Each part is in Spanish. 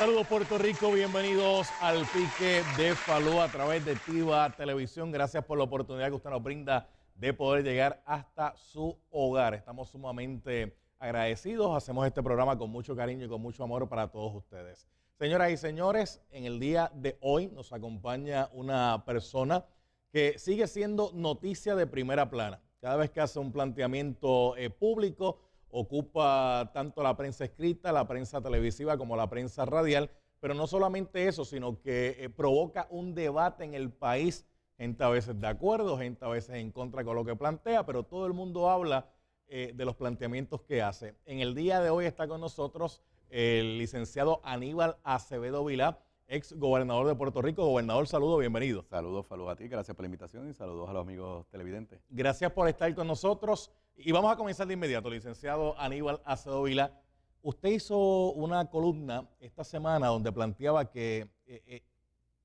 Saludos Puerto Rico, bienvenidos al Pique de Falú a través de Tiva Televisión. Gracias por la oportunidad que usted nos brinda de poder llegar hasta su hogar. Estamos sumamente agradecidos, hacemos este programa con mucho cariño y con mucho amor para todos ustedes. Señoras y señores, en el día de hoy nos acompaña una persona que sigue siendo noticia de primera plana. Cada vez que hace un planteamiento público, ocupa tanto la prensa escrita, la prensa televisiva como la prensa radial, pero no solamente eso, sino que provoca un debate en el país, gente a veces de acuerdo, gente a veces en contra con lo que plantea, pero todo el mundo habla de los planteamientos que hace. En el día de hoy está con nosotros el licenciado Aníbal Acevedo Vilá, ex gobernador de Puerto Rico. Gobernador, saludo, bienvenido. Saludos a ti, gracias por la invitación y saludos a los amigos televidentes. Gracias por estar con nosotros. Y vamos a comenzar de inmediato, licenciado Aníbal Acevedo Vilá. Usted hizo una columna esta semana donde planteaba que es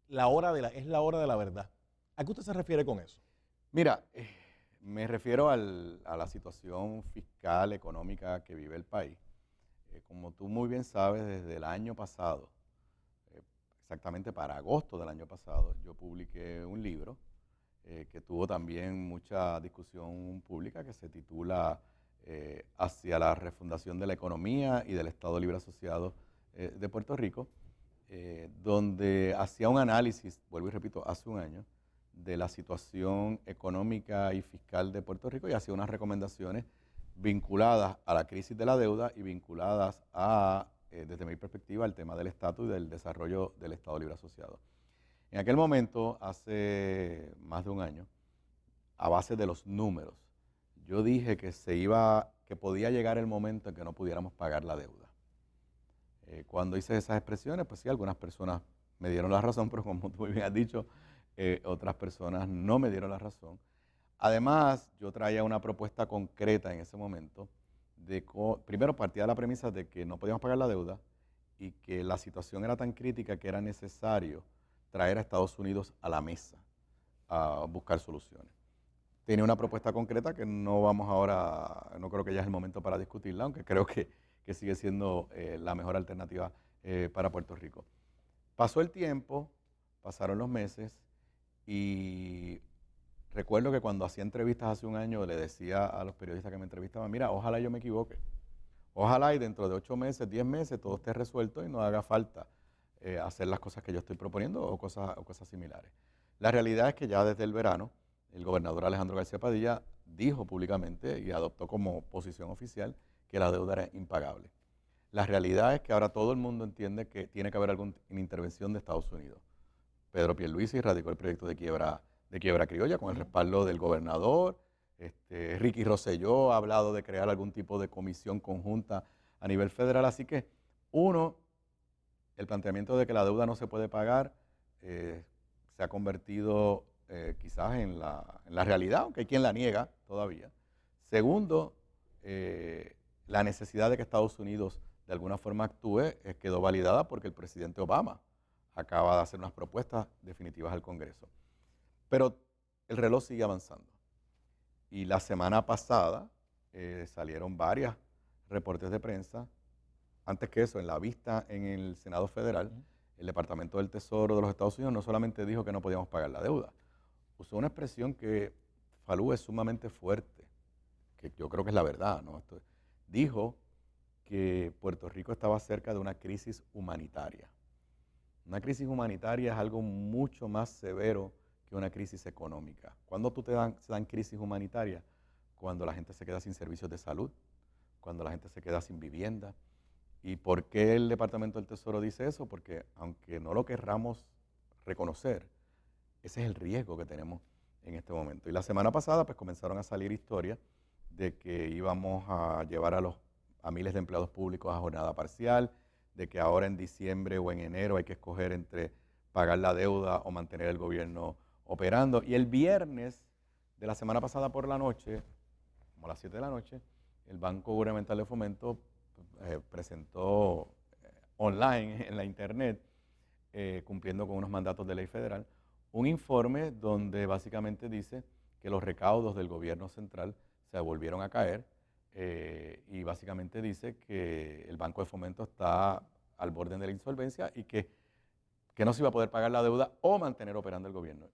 la hora de la verdad. ¿A qué usted se refiere con eso? Mira, me refiero a la situación fiscal, económica que vive el país. Como tú muy bien sabes, desde el año pasado, exactamente para agosto del año pasado, yo publiqué un libro que tuvo también mucha discusión pública, que se titula Hacia la refundación de la economía y del Estado Libre Asociado de Puerto Rico, donde hacía un análisis, vuelvo y repito, hace un año, de la situación económica y fiscal de Puerto Rico y hacía unas recomendaciones vinculadas a la crisis de la deuda y vinculadas a, desde mi perspectiva, al tema del estatus y del desarrollo del Estado Libre Asociado. En aquel momento, hace más de un año, a base de los números, yo dije que podía llegar el momento en que no pudiéramos pagar la deuda. Cuando hice esas expresiones, pues sí, algunas personas me dieron la razón, pero como tú muy bien has dicho, otras personas no me dieron la razón. Además, yo traía una propuesta concreta en ese momento, primero partía de la premisa de que no podíamos pagar la deuda y que la situación era tan crítica que era necesario traer a Estados Unidos a la mesa a buscar soluciones. Tenía una propuesta concreta que no vamos ahora, no creo que ya es el momento para discutirla, aunque creo que sigue siendo la mejor alternativa para Puerto Rico. Pasó el tiempo, pasaron los meses y recuerdo que cuando hacía entrevistas hace un año le decía a los periodistas que me entrevistaban, mira, ojalá yo me equivoque. Ojalá y dentro de 8 meses, 10 meses, todo esté resuelto y no haga falta hacer las cosas que yo estoy proponiendo o cosas similares. La realidad es que ya desde el verano, el gobernador Alejandro García Padilla dijo públicamente y adoptó como posición oficial que la deuda era impagable. La realidad es que ahora todo el mundo entiende que tiene que haber alguna intervención de Estados Unidos. Pedro Pierluisi radicó el proyecto de quiebra criolla con el respaldo del gobernador. Ricky Rosselló ha hablado de crear algún tipo de comisión conjunta a nivel federal. Así que, el planteamiento de que la deuda no se puede pagar se ha convertido quizás en la realidad, aunque hay quien la niega todavía. Segundo, la necesidad de que Estados Unidos de alguna forma actúe quedó validada porque el presidente Obama acaba de hacer unas propuestas definitivas al Congreso. Pero el reloj sigue avanzando. Y la semana pasada salieron varios reportes de prensa. Antes que eso, en la vista en el Senado Federal, el Departamento del Tesoro de los Estados Unidos no solamente dijo que no podíamos pagar la deuda, usó una expresión que Falú es sumamente fuerte, que yo creo que es la verdad, ¿no? Dijo que Puerto Rico estaba cerca de una crisis humanitaria. Una crisis humanitaria es algo mucho más severo que una crisis económica. ¿Cuándo se dan crisis humanitarias? Cuando la gente se queda sin servicios de salud, cuando la gente se queda sin vivienda. ¿Y por qué el Departamento del Tesoro dice eso? Porque aunque no lo querramos reconocer, ese es el riesgo que tenemos en este momento. Y la semana pasada pues comenzaron a salir historias de que íbamos a llevar a miles de empleados públicos a jornada parcial, de que ahora en diciembre o en enero hay que escoger entre pagar la deuda o mantener el gobierno operando. Y el viernes de la semana pasada por la noche, como a las 7 de la noche, el Banco Gubernamental de Fomento presentó online en la internet, cumpliendo con unos mandatos de ley federal, un informe donde básicamente dice que los recaudos del gobierno central se volvieron a caer y básicamente dice que el Banco de Fomento está al borde de la insolvencia y que no se iba a poder pagar la deuda o mantener operando el gobierno.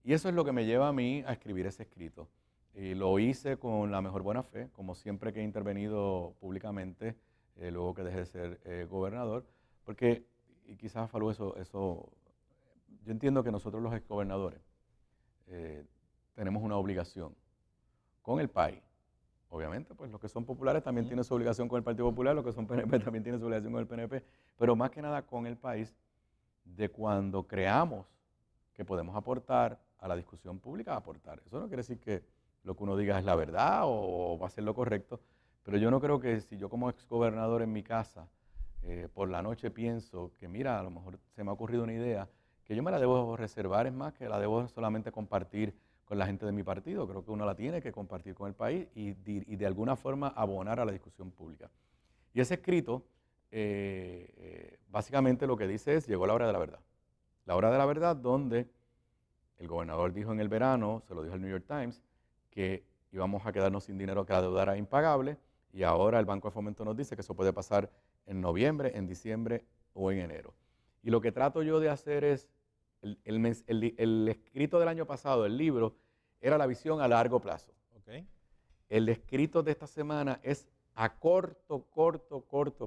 Y eso es lo que me lleva a mí a escribir ese escrito. Y lo hice con la mejor buena fe, como siempre que he intervenido públicamente, luego que dejé de ser gobernador, porque, y quizás Falú, yo entiendo que nosotros los exgobernadores tenemos una obligación con el país. Obviamente, pues los que son populares también tienen su obligación con el Partido Popular, los que son PNP también tienen su obligación con el PNP, pero más que nada con el país, de cuando creamos que podemos aportar a la discusión pública, aportar. Eso no quiere decir que lo que uno diga es la verdad o va a ser lo correcto, pero yo no creo que si yo como exgobernador en mi casa por la noche pienso que mira, a lo mejor se me ha ocurrido una idea, que yo me la debo reservar, es más que la debo solamente compartir con la gente de mi partido. Creo que uno la tiene que compartir con el país y de alguna forma abonar a la discusión pública. Y ese escrito, básicamente lo que dice es, llegó la hora de la verdad. La hora de la verdad donde el gobernador dijo en el verano, se lo dijo el New York Times, que íbamos a quedarnos sin dinero, que la deuda era impagable, y ahora el Banco de Fomento nos dice que eso puede pasar en noviembre, en diciembre o en enero. Y lo que trato yo de hacer es, el escrito del año pasado, el libro, era la visión a largo plazo. Okay. El escrito de esta semana es a corto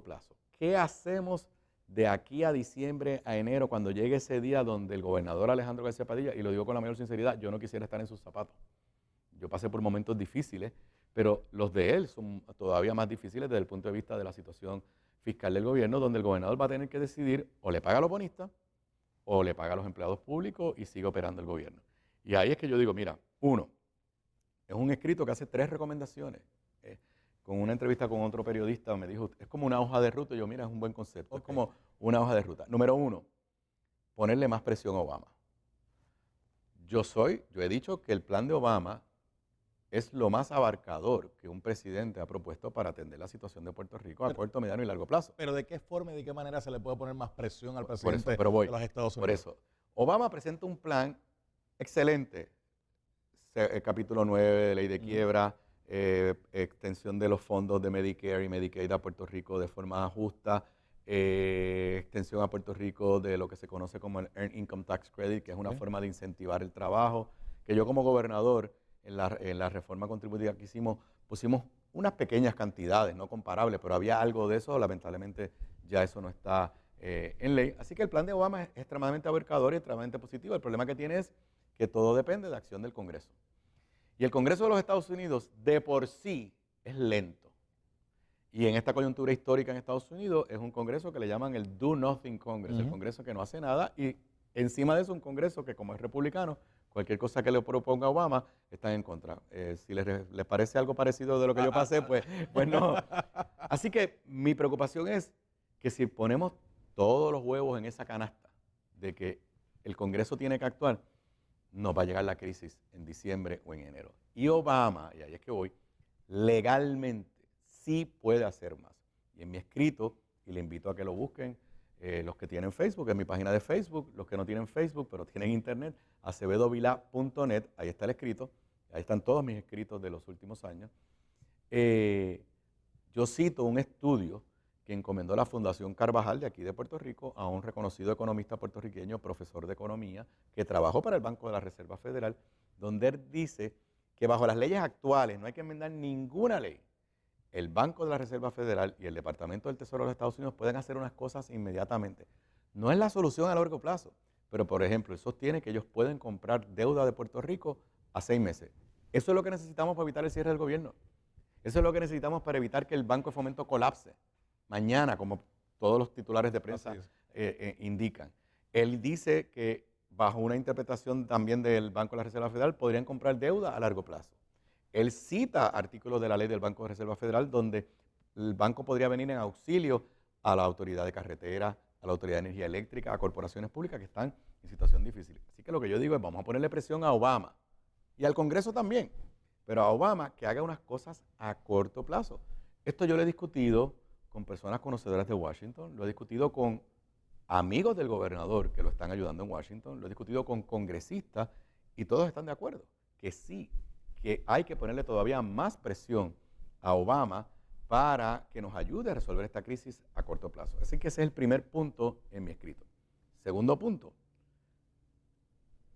plazo. ¿Qué hacemos de aquí a diciembre, a enero, cuando llegue ese día donde el gobernador Alejandro García Padilla, y lo digo con la mayor sinceridad, yo no quisiera estar en sus zapatos? Yo pasé por momentos difíciles, pero los de él son todavía más difíciles desde el punto de vista de la situación fiscal del gobierno, donde el gobernador va a tener que decidir o le paga a los bonistas o le paga a los empleados públicos y sigue operando el gobierno. Y ahí es que yo digo, mira, uno, es un escrito que hace 3 recomendaciones. Con una entrevista con otro periodista me dijo, es como una hoja de ruta. Y yo, mira, es un buen concepto, es como una hoja de ruta. Número 1, ponerle más presión a Obama. Yo he dicho que el plan de Obama es lo más abarcador que un presidente ha propuesto para atender la situación de Puerto Rico a corto, mediano y largo plazo. Pero ¿de qué forma y de qué manera se le puede poner más presión al presidente de los Estados Unidos? Por eso, Obama presenta un plan excelente, el capítulo 9 de ley de quiebra, extensión de los fondos de Medicare y Medicaid a Puerto Rico de forma justa, extensión a Puerto Rico de lo que se conoce como el Earned Income Tax Credit, que es una forma de incentivar el trabajo, que yo como gobernador en la reforma contributiva que hicimos, pusimos unas pequeñas cantidades, no comparables, pero había algo de eso, lamentablemente ya eso no está en ley. Así que el plan de Obama es extremadamente abarcador y extremadamente positivo. El problema que tiene es que todo depende de la acción del Congreso. Y el Congreso de los Estados Unidos de por sí es lento. Y en esta coyuntura histórica en Estados Unidos es un Congreso que le llaman el Do Nothing Congress, el Congreso que no hace nada, y encima de eso un Congreso que como es republicano, cualquier cosa que le proponga Obama están en contra. Si les parece algo parecido de lo que yo pasé, pues no. Así que mi preocupación es que si ponemos todos los huevos en esa canasta de que el Congreso tiene que actuar, nos va a llegar la crisis en diciembre o en enero. Y Obama, y ahí es que voy, legalmente sí puede hacer más. Y en mi escrito, y le invito a que lo busquen, los que tienen Facebook, en mi página de Facebook, los que no tienen Facebook, pero tienen internet, acevedovila.net, ahí está el escrito, ahí están todos mis escritos de los últimos años. Yo cito un estudio que encomendó la Fundación Carvajal de aquí de Puerto Rico a un reconocido economista puertorriqueño, profesor de economía, que trabajó para el Banco de la Reserva Federal, donde él dice que bajo las leyes actuales no hay que enmendar ninguna ley. El Banco de la Reserva Federal y el Departamento del Tesoro de los Estados Unidos pueden hacer unas cosas inmediatamente. No es la solución a largo plazo, pero por ejemplo, él sostiene que ellos pueden comprar deuda de Puerto Rico a 6 meses. Eso es lo que necesitamos para evitar el cierre del gobierno. Eso es lo que necesitamos para evitar que el Banco de Fomento colapse mañana, como todos los titulares de prensa indican. Él dice que bajo una interpretación también del Banco de la Reserva Federal podrían comprar deuda a largo plazo. Él cita artículos de la ley del Banco de Reserva Federal donde el banco podría venir en auxilio a la Autoridad de Carretera, a la Autoridad de Energía Eléctrica, a corporaciones públicas que están en situación difícil. Así que lo que yo digo es vamos a ponerle presión a Obama y al Congreso también, pero a Obama que haga unas cosas a corto plazo. Esto yo lo he discutido con personas conocedoras de Washington, lo he discutido con amigos del gobernador que lo están ayudando en Washington, lo he discutido con congresistas y todos están de acuerdo que sí, que hay que ponerle todavía más presión a Obama para que nos ayude a resolver esta crisis a corto plazo. Así que ese es el primer punto en mi escrito. Segundo punto,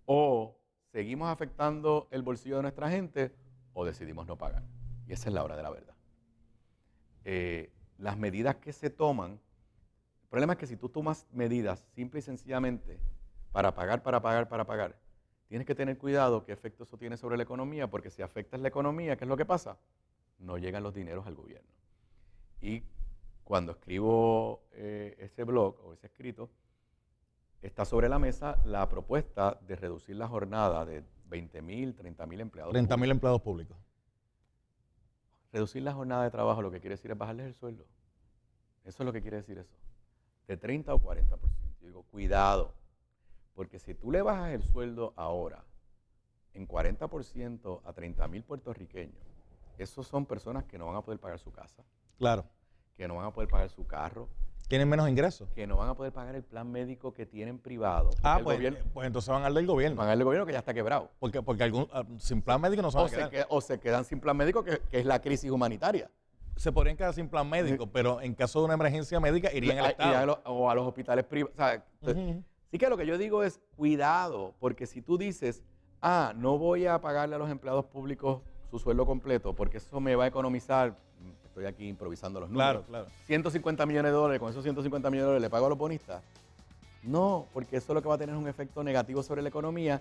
o seguimos afectando el bolsillo de nuestra gente o decidimos no pagar. Y esa es la hora de la verdad. Las medidas que se toman, el problema es que si tú tomas medidas simple y sencillamente para pagar, tienes que tener cuidado qué efecto eso tiene sobre la economía, porque si afectas la economía, ¿qué es lo que pasa? No llegan los dineros al gobierno. Y cuando escribo ese blog o ese escrito, está sobre la mesa la propuesta de reducir la jornada de 20,000, 30,000 empleados 30,000 empleados públicos. Reducir la jornada de trabajo lo que quiere decir es bajarles el sueldo. Eso es lo que quiere decir eso. De 30 o 40%. Yo digo, cuidado, porque si tú le bajas el sueldo ahora en 40% a 30,000 puertorriqueños, esos son personas que no van a poder pagar su casa, Claro. que no van a poder pagar su carro, Tienen menos ingresos. que no van a poder pagar el plan médico que tienen privado. Pues entonces van al del gobierno. Van al del gobierno que ya está quebrado. Porque sin plan médico no se van a quedar. O se quedan sin plan médico, que es la crisis humanitaria. Se podrían quedar sin plan médico, pero en caso de una emergencia médica irían al Estado. O a los hospitales privados. Así que lo que yo digo es cuidado, porque si tú dices, no voy a pagarle a los empleados públicos su sueldo completo, porque eso me va a economizar, estoy aquí improvisando los números, Claro. 150 millones de dólares, con esos 150 millones de dólares le pago a los bonistas. No, porque eso lo que va a tener es un efecto negativo sobre la economía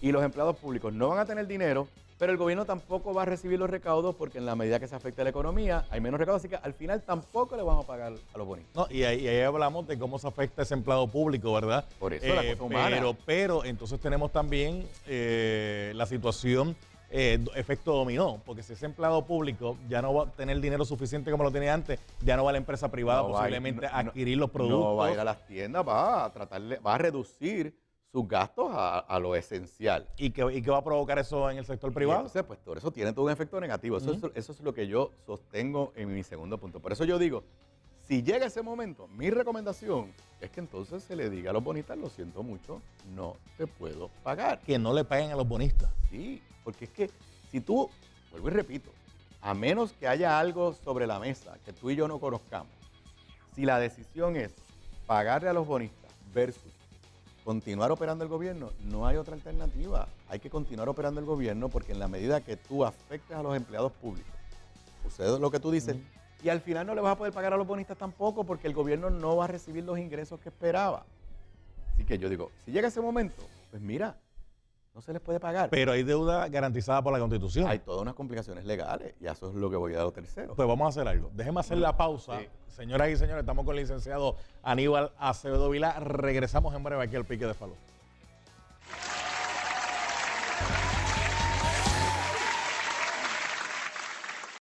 y los empleados públicos no van a tener dinero, pero el gobierno tampoco va a recibir los recaudos porque en la medida que se afecte la economía hay menos recaudos, así que al final tampoco le vamos a pagar a los bonistas. No, y ahí hablamos de cómo se afecta ese empleado público, ¿verdad? Por eso la cosa humana. Pero entonces tenemos también la situación efecto dominó, porque si ese empleado público ya no va a tener dinero suficiente como lo tenía antes, ya no va a la empresa privada posiblemente a adquirir los productos. No va a ir a las tiendas, va a reducir sus gastos a lo esencial. ¿Y qué va a provocar eso en el sector privado? Entonces, pues todo eso tiene todo un efecto negativo. Eso es lo que yo sostengo en mi segundo punto. Por eso yo digo, si llega ese momento, mi recomendación es que entonces se le diga a los bonistas, lo siento mucho, no te puedo pagar. Que no le paguen a los bonistas. Sí, porque es que si tú, vuelvo y repito, a menos que haya algo sobre la mesa que tú y yo no conozcamos, si la decisión es pagarle a los bonistas versus continuar operando el gobierno, no hay otra alternativa. Hay que continuar operando el gobierno porque en la medida que tú afectes a los empleados públicos, sucede lo que tú dices, y al final no le vas a poder pagar a los bonistas tampoco porque el gobierno no va a recibir los ingresos que esperaba. Así que yo digo, si llega ese momento, pues mira, no se les puede pagar. Pero hay deuda garantizada por la Constitución. Hay todas unas complicaciones legales y eso es lo que voy a dar lo tercero. Pues vamos a hacer algo. Déjeme hacer la pausa. Sí. Señoras y señores, estamos con el licenciado Aníbal Acevedo Vilá. Regresamos en breve aquí al Pique de Falú.